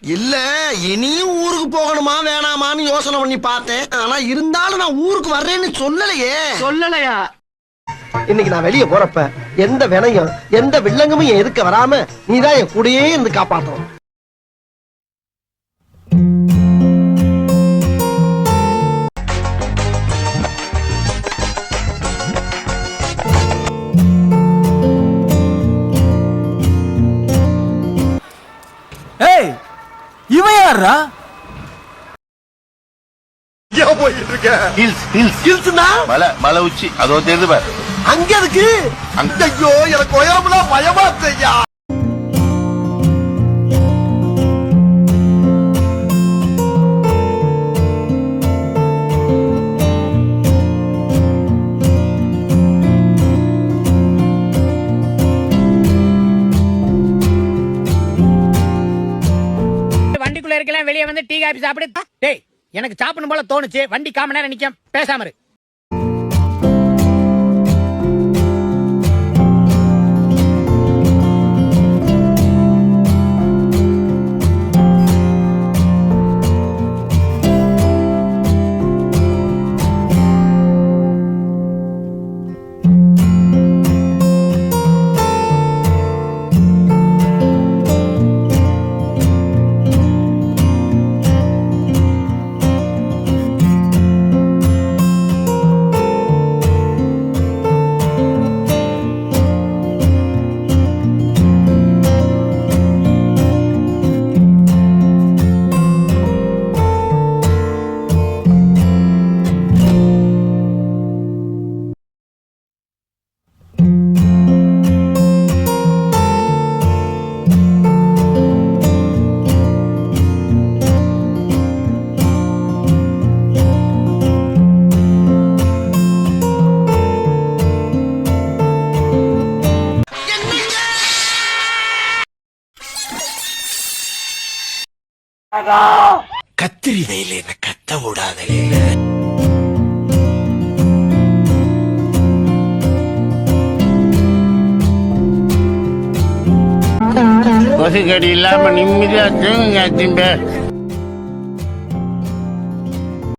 இல்ல இனியும் ஊருக்கு போகணுமா வேணாமான்னு யோசனை பண்ணி பார்த்தேன். ஆனா இருந்தாலும் நான் ஊருக்கு வர்றேன்னு சொல்லலையே. சொல்லலையா? இன்னைக்கு நான் வெளியே போறப்ப எந்த வினையும் எந்த வில்லங்கமும் என் எதுக்க வராம நீதான் என் கூடயே இருந்து காப்பாத்தணும். ஏய், இவன் யாரா? போயிட்டு இருக்க ஹில்ஸ் ஹில்ஸ் ஹில்ஸ்னா மலை உச்சி அதோ தெரியுது பாரு. அங்க இருக்கு. ஐயோ எனக்கு உயரம்னா பயமா செய்யா. வண்டிக்குள்ள இருக்கலாம், வெளியே வந்து டீ காபி சாப்பிடு. டேய், எனக்கு சாப்பிடணும் போல தோணுச்சு. வண்டி காம நேரம் நிக்க, பேசாம இரு. கத்திரி வெயில என்ன கத்த விடாதே. கொசு கடி இல்லாம நிம்மதியா தூங்குங்க.